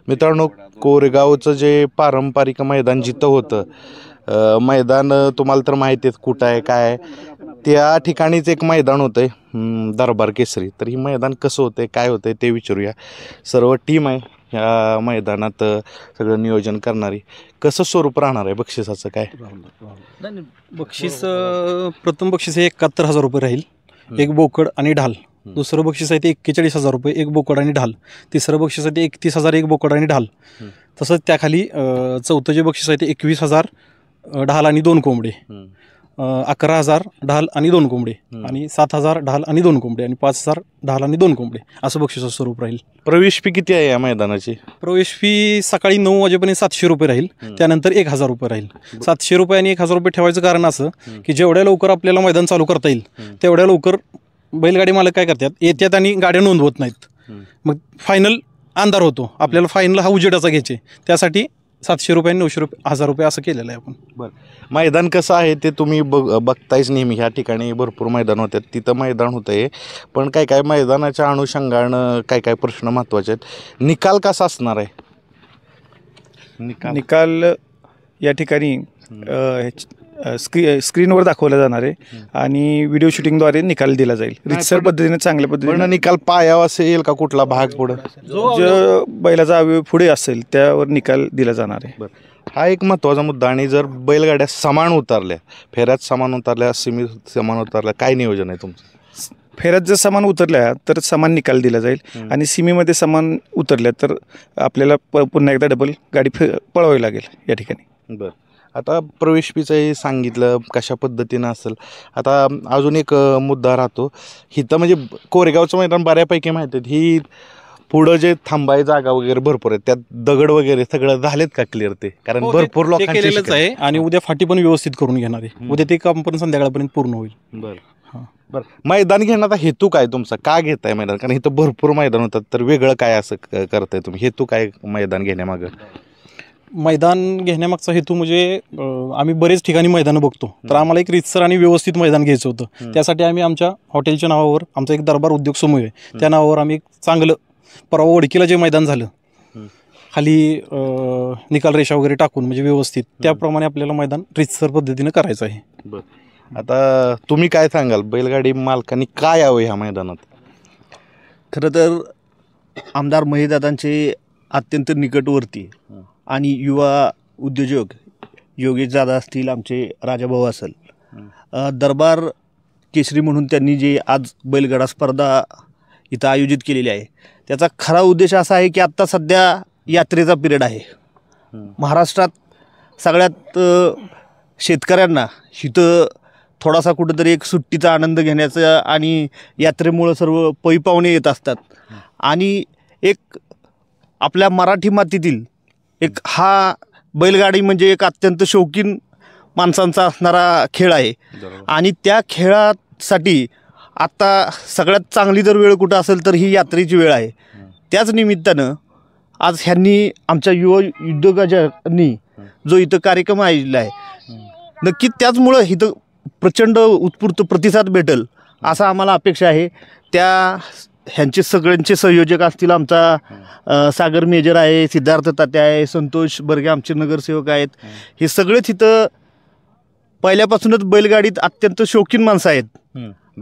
मित्रांनो, कोरेगावचं जे पारंपरिक मैदान जिथं होतं, मैदान तुम्हाला तर माहिती आहे कुठं आहे काय आहे, त्या ठिकाणीच एक मैदान होतं दरबार केसरी. तर ही मैदान कसं होतं काय होतं ते विचारूया. सर्व टीम आहे ह्या मैदानात, सगळं नियोजन करणारी. कसं स्वरूप राहणार आहे बक्षिसाचं काय? बक्षीस प्रथम बक्षीस हे 71,000 रुपये राहील, एक बोकड आणि ढाल. दुसरं बक्षीस आहे ते 41,000 रुपये, एक बोकड आणि ढाल. तिसरं बक्षीस आहे ते 31,000, एक बोकड आणि ढाल. तसंच त्याखाली चौथं जे बक्षीस आहे ते 21,000 ढाल आणि 2 कोंबडे, 11,000 ढाल आणि 2 कोंबडे, आणि 7,000 ढाल आणि 2 कोंबडे, आणि 5,000 ढाल आणि 2 कोंबडे, असं बक्षिसाचं स्वरूप राहील. प्रवेश फी किती आहे या मैदानाची? प्रवेश फी सकाळी 9 वाजेपर्यंत 700 रुपये राहील, त्यानंतर 1,000 रुपये राहील. 700 रुपये आणि 1,000 रुपये ठेवायचं कारण असं की जेवढ्या लवकर आपल्याला मैदान चालू करता येईल तेवढ्या लवकर बैलगाडी मालक काय करतात, येतात आणि गाड्या नोंदवत नाहीत. मग फायनल अंधार होतो, आपल्याला फायनल हा उजेडाचा घ्यायचे, त्यासाठी 700 रुपये, 900 रुपये, 1,000 रुपये असं केलेलं आहे आपण. बरं, मैदान कसं आहे ते तुम्ही बघतायच नेहमी. ह्या ठिकाणी भरपूर मैदान होतात, तिथं मैदान होतं आहे, पण काय काय मैदानाच्या अनुषंगानं काय काय प्रश्न महत्त्वाचे आहेत. निकाल कसा असणार आहे? निकाल या ठिकाणी स्क्रीनवर दाखवला जाणार आहे आणि व्हिडिओ शूटिंगद्वारे निकाल दिला जाईल. रितसर पद्धतीने, चांगल्या पद्धतीने. निकाल पायावर असेल का कुठला भाग पुढं जो बैलाचा अवयव पुढे असेल त्यावर निकाल दिला जाणार आहे. हा एक महत्त्वाचा मुद्दा. आणि जर बैलगाड्या समान उतरल्या, फेऱ्यात समान उतरल्या, सीमेत समान उतरल्या, काय नियोजन आहे तुमचं? फेऱ्यात जर समान उतरल्या तर समान निकाल दिला जाईल, आणि सीमेमध्ये समान उतरल्या तर आपल्याला पुन्हा एकदा डबल गाडी पळवावी लागेल या ठिकाणी. बरं, आता प्रवेश फीचंही सांगितलं कशा पद्धतीनं असेल. आता अजून एक मुद्दा राहतो इथं, म्हणजे कोरेगावचं मैदान बऱ्यापैकी माहिती आहे, ही पुढं जे थांबाय जागा वगैरे भरपूर आहेत, त्यात दगड वगैरे सगळं झालेत का क्लिअर ते? कारण भरपूर लोकांनी केलेलंच आहे, आणि उद्या फाटी पण व्यवस्थित करून घेणार आहे. उद्या ते काम पण संध्याकाळपर्यंत पूर्ण होईल. बरं बरं, मैदान घेण्याचा हेतू काय तुमचा? का घेताय मैदान? कारण इथं भरपूर मैदान होतात, तर वेगळं काय असं करताय तुम्ही? हेतू काय मैदान घेण्यामागं? मैदान घेण्यामागचा हेतू म्हणजे आम्ही बरेच ठिकाणी मैदानं बघतो, तर आम्हाला एक रीतसर आणि व्यवस्थित मैदान घ्यायचं होतं. त्यासाठी आम्ही आमच्या हॉटेलच्या नावावर, आमचा एक दरबार उद्योग समूह आहे, त्या नावावर आम्ही एक चांगलं, परवा ओळखीला जे मैदान झालं खाली निकाल रेषा वगैरे टाकून, म्हणजे व्यवस्थित त्याप्रमाणे आपल्याला मैदान रीतसर पद्धतीनं करायचं आहे. आता तुम्ही काय सांगाल, बैलगाडी मालकांनी काय यावं ह्या मैदानात? खरं तर आमदार महेशदादांचे अत्यंत निकटवर्ती आणि युवा उद्योजक योगेश दादा असतील, आमचे राजाभाऊ असेल, दरबार केसरी म्हणून त्यांनी जे आज बैलगाडा स्पर्धा इथं आयोजित केलेली आहे, त्याचा खरा उद्देश असा आहे की आत्ता सध्या यात्रेचा पिरियड आहे. महाराष्ट्रात सगळ्यात शेतकऱ्यांना इथं थोडासा कुठंतरी एक सुट्टीचा आनंद घेण्याचा, आणि यात्रेमुळं सर्व पै पाहुणे येत असतात, आणि एक आपल्या मराठी मातीतील एक हा बैलगाडी म्हणजे एक अत्यंत शौकीन माणसांचा असणारा खेळ आहे. आणि त्या खेळासाठी आत्ता सगळ्यात चांगली जर वेळ कुठं असेल तर ही यात्रेची वेळ आहे. त्याच निमित्तानं आज ह्यांनी, आमच्या युवा उद्योजकांनी जो इथं कार्यक्रम आयोजला आहे, नक्की त्याचमुळं इथं प्रचंड उत्स्फूर्त प्रतिसाद भेटेल असं आम्हाला अपेक्षा आहे. त्या ह्यांचे सगळ्यांचे संयोजक असतील, आमचा सागर मेजर आहे, सिद्धार्थ तात्या आहे, संतोष बर्गे आमचे नगरसेवक आहेत. हे सगळेच इथं पहिल्यापासूनच बैलगाडीत अत्यंत शौकीन माणसं आहेत,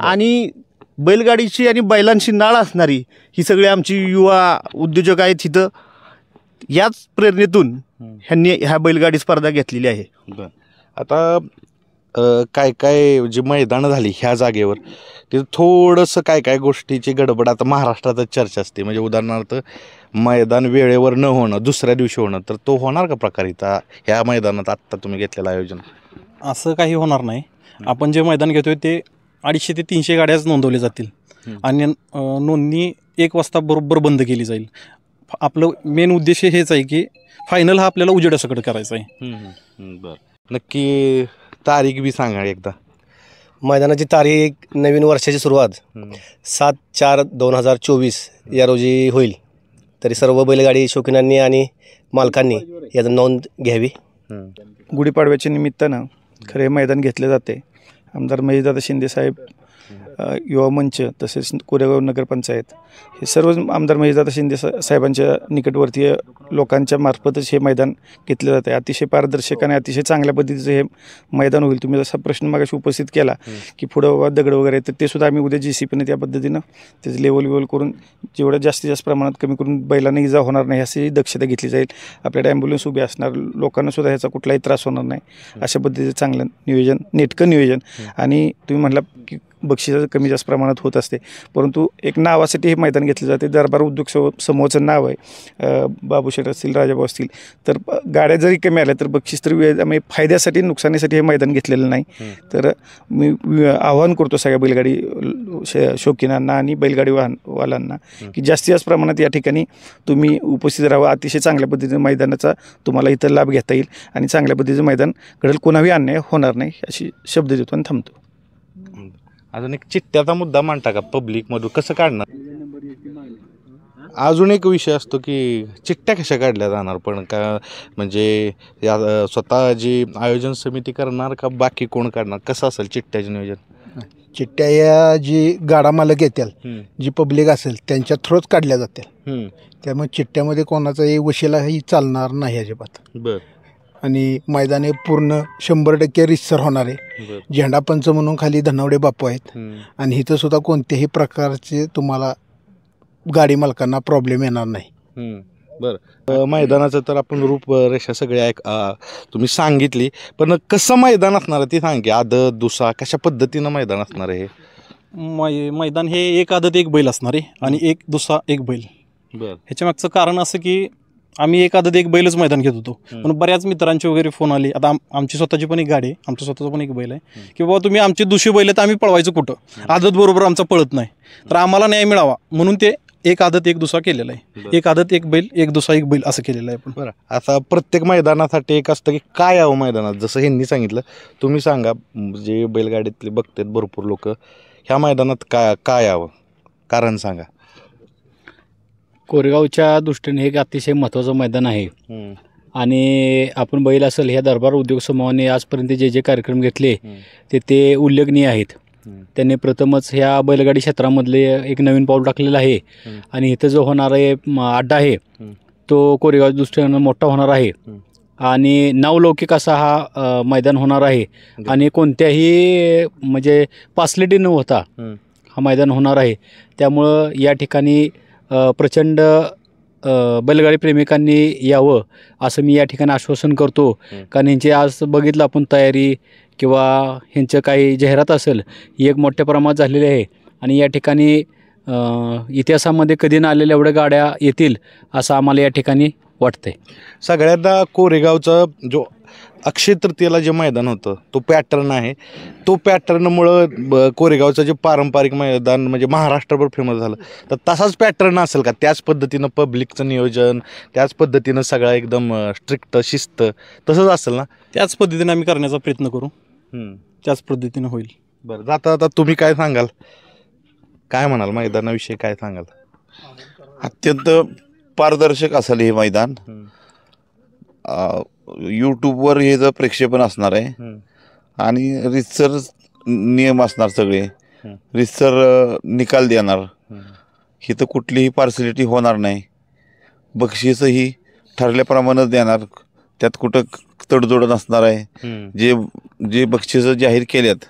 आणि बैलगाडीची आणि बैलांची नाळ असणारी ही सगळी आमची युवा उद्योजक आहेत इथं. याच प्रेरणेतून ह्यांनी ह्या बैलगाडी स्पर्धा घेतलेली आहे. आता काय काय जी मैदानं झाली ह्या जागेवर, तिथं थोडंसं काय काय गोष्टीची गडबड आता महाराष्ट्रातच चर्चा असते. म्हणजे उदाहरणार्थ मैदान वेळेवर न होणं, दुसऱ्या दिवशी होणं, तर तो होणार का प्रकार इथं ह्या मैदानात आत्ता तुम्ही घेतलेलं आयोजन? असं काही होणार नाही. आपण जे मैदान घेतोय ते 250 ते 300 गाड्याच नोंदवल्या जातील, आणि नोंदणी 1 वाजता बरोबर बंद केली जाईल. आपलं मेन उद्देश हेच आहे की फायनल हा आपल्याला उजेडासकट करायचा आहे. बरं, नक्की तारीख बी सांगा एकदा. मैदानाची तारीख, नवीन वर्षाची सुरुवात 7/4/2024 या रोजी होईल. तरी सर्व बैलगाडी शौकीनांनी आणि मालकांनी याची नोंद घ्यावी. गुढीपाडव्याच्या निमित्तानं खरे मैदान घेतले जाते. आमदार महेशदादा शिंदेसाहेब, युवा मंच, तसेच कोरेगाव नगरपंचायत, हे सर्व आमदार महेशदादा शिंदे साहेबांच्या निकटवर्तीय लोकांच्या मार्फतच हे मैदान घेतलं जातं आहे. अतिशय पारदर्शक आणि अतिशय चांगल्या पद्धतीचं हे मैदान होईल. तुम्ही जसा प्रश्न मागाशी उपस्थित केला की पुढं बाबा दगड वगैरे, तर ते सुद्धा आम्ही उद्या JCPने त्या पद्धतीनं त्याचं लेवल करून जेवढं जास्तीत जास्त प्रमाणात कमी करून बैलांना इजा होणार नाही अशी दक्षता घेतली जाईल. आपल्याकडे ॲम्ब्युलन्स उभी असणार, लोकांना सुद्धा ह्याचा कुठलाही त्रास होणार नाही अशा पद्धतीचं चांगलं नियोजन, नेटकं नियोजन. आणि तुम्ही म्हटला की बक्षिसं कमी जास्त प्रमाणात होत असते, परंतु एक नावासाठी हे मैदान घेतलं जाते. दरबार उद्योग समूहाचं नाव आहे, बाबूशेठ असतील, राजाभाऊ असतील, तर गाड्या जरी कमी आल्या तर बक्षीस तर म्हणजे फायद्यासाठी नुकसानीसाठी हे मैदान घेतलेलं नाही. तर मी आवाहन करतो सगळ्या बैलगाडी शौकीनांना आणि बैलगाडी वाहनवाल्यांना की जास्तीत जास्त प्रमाणात या ठिकाणी तुम्ही उपस्थित राहावं. अतिशय चांगल्या पद्धतीने मैदानाचा तुम्हाला इथं लाभ घेता येईल आणि चांगल्या पद्धतीचं मैदान घडेल, कोणाही अन्याय होणार नाही अशी शब्द देतो आणि थांबतो. अजून एक चिठ्ठ्याचा मुद्दा मांडता का पब्लिकमधून, कसं काढणार? अजून एक विषय असतो की चिठ्ठ्या कशा काढल्या जाणार, पण का म्हणजे स्वतः जी आयोजन समिती करणार का बाकी कोण काढणार, कसं असेल चिठ्ठ्याचे नियोजन? चिठ्ठ्या या जी गाडा मालक येतील, जी पब्लिक असेल त्यांच्या थ्रूच काढल्या जातील. त्यामुळे चिठ्ठ्यामध्ये कोणाचाही वशिलाही चालणार नाही अजिबात. बरं. आणि मैदाने पूर्ण 100% रितसर होणार आहे. झेंडापंच म्हणून खाली धनावडे बापू आहेत आणि इथं सुद्धा कोणत्याही प्रकारचे तुम्हाला गाडी मालकांना प्रॉब्लेम येणार नाही. बरं. मैदानाचं तर आपण रूपरेषा सगळे तुम्ही सांगितली, पण कसं मैदान असणार आहे ती सांग की, आदत दुसा कशा पद्धतीनं मैदान असणार आहे हे? मैदान हे एक आदत एक बैल असणार आहे आणि एक दुसा एक बैल. बरं. ह्याच्या मागचं कारण असं की आम्ही एक आदत एक बैलच मैदान घेत होतो, पण बऱ्याच मित्रांचे वगैरे फोन आले. आता आमची स्वतःची पण एक गाडी आहे, आमचं स्वतःचं पण एक बैल आहे की बाबा तुम्ही आमची दुसरी बैल तर आम्ही पळवायचं कुठं, आदत बरोबर आमचा पळत नाही, तर आम्हाला न्याय मिळावा म्हणून ते एक आदत एक दुसरा केलेला आहे. एक आदत एक बैल, एक दुसरा एक बैल असं केलेलं आहे. पण बरं, आता प्रत्येक मैदानासाठी एक असतं की काय यावं मैदानात, जसं ह्यांनी सांगितलं, तुम्ही सांगा जे बैलगाडीतले बघतात भरपूर लोक, ह्या मैदानात काय यावं, कारण सांगा. कोरेगावच्या दृष्टीने हे एक अतिशय महत्त्वाचं मैदान आहे आणि आपण बैल असेल ह्या दरबार उद्योग समूहाने आजपर्यंत जे जे कार्यक्रम घेतले ते उल्लेखनीय आहेत. त्यांनी प्रथमच ह्या बैलगाडी क्षेत्रामधले एक नवीन पाऊल टाकलेलं आहे आणि इथं जो होणारा अड्डा आहे तो कोरेगावच्या दृष्टीनं मोठा होणार आहे आणि नावलौकिक असा हा मैदान होणार आहे आणि कोणत्याही म्हणजे फॅसिलिटी न होता हा मैदान होणार आहे. त्यामुळं या ठिकाणी प्रचंड बैलगाडी प्रेमिकांनी यावं असं मी या ठिकाणी आश्वासन करतो. कारण ह्यांची आज बघितलं आपण तयारी किंवा ह्यांचं काही जाहिरात असेल ही एक मोठ्या प्रमाणात झालेली आहे आणि या ठिकाणी इतिहासामध्ये कधी न आलेल्या एवढ्या गाड्या येतील असं आम्हाला या ठिकाणी वाटतंय. सगळ्यात कोरेगावचं जो अक्षय तृतीयेला जे मैदान होतं तो पॅटर्न आहे, तो पॅटर्नमुळं कोरेगावचं जे पारंपरिक मैदान म्हणजे महाराष्ट्रभर फेमस झालं, तर तसाच पॅटर्न असेल का? त्याच पद्धतीनं पब्लिकचं नियोजन, त्याच पद्धतीनं सगळं एकदम स्ट्रिक्ट शिस्त तसंच असेल ना? त्याच पद्धतीने आम्ही करण्याचा प्रयत्न करू, त्याच पद्धतीनं होईल. बरं, जाता तुम्ही काय सांगाल, काय म्हणाल मैदानाविषयी, काय सांगाल? अत्यंत पारदर्शक असेल हे मैदान. यूट्यूबवर हे जर प्रक्षेपण असणार आहे आणि रितसर नियम असणार, सगळे रितसर निकाल देणार. इथं कुठलीही पार्सलिटी होणार नाही. बक्षीसही ठरल्याप्रमाणे देणार, त्यात कुठं तडजोड नसणार आहे. जे बक्षीस जाहीर केल्यात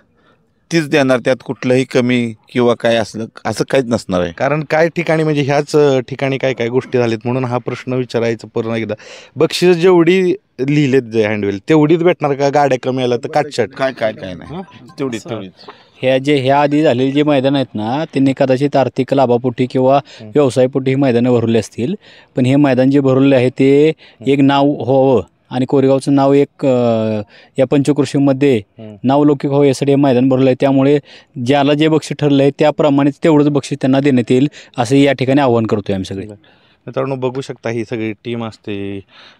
तीच देणार, त्यात कुठलंही कमी किंवा काय असलं असं काहीच नसणार आहे. कारण काय ठिकाणी म्हणजे ह्याच ठिकाणी काय काय गोष्टी झाल्यात म्हणून हा प्रश्न विचारायचं पूर्ण एकदा. बक्षीस जेवढी लिहिलेत जे हँडवेल तेवढीच भेटणार का? गाड्या कमी आल्या तर काटछाट काय नाही, तेवढीच. ह्या आधी झालेली जे मैदान आहेत ना त्यांनी कदाचित आर्थिक लाभापोटी किंवा व्यवसायापोटी ही मैदानं भरवली असतील, पण हे मैदान जे भरवले आहे ते एक नाव व्हावं आणि कोरेगावचं नाव एक या पंचकृषीमध्ये नावलौकिक व्हावं यासाठी हे मैदान भरलं आहे. त्यामुळे ज्याला जे बक्षीस ठरलं आहे त्याप्रमाणेच तेवढंच बक्षीस त्यांना देण्यात येईल असं या ठिकाणी आवाहन करतोय आम्ही सगळे. मित्रांनो, बघू शकता ही सगळी टीम असते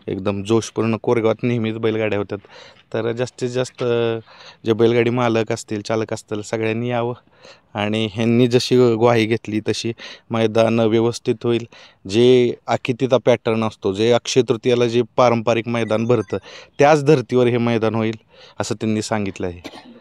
एकदम जोशपूर्ण. कोरेगावात नेहमीच बैलगाड्या होतात, तर जास्तीत जास्त जे बैलगाडी मालक असतील, चालक असतील, सगळ्यांनी यावं आणि ह्यांनी जशी ग्वाही घेतली तशी मैदान व्यवस्थित होईल. जे आखितीचा पॅटर्न असतो, जे अक्षय तृतीयाला जे पारंपरिक मैदान भरतं त्याच धर्तीवर हे मैदान होईल असं त्यांनी सांगितलं आहे.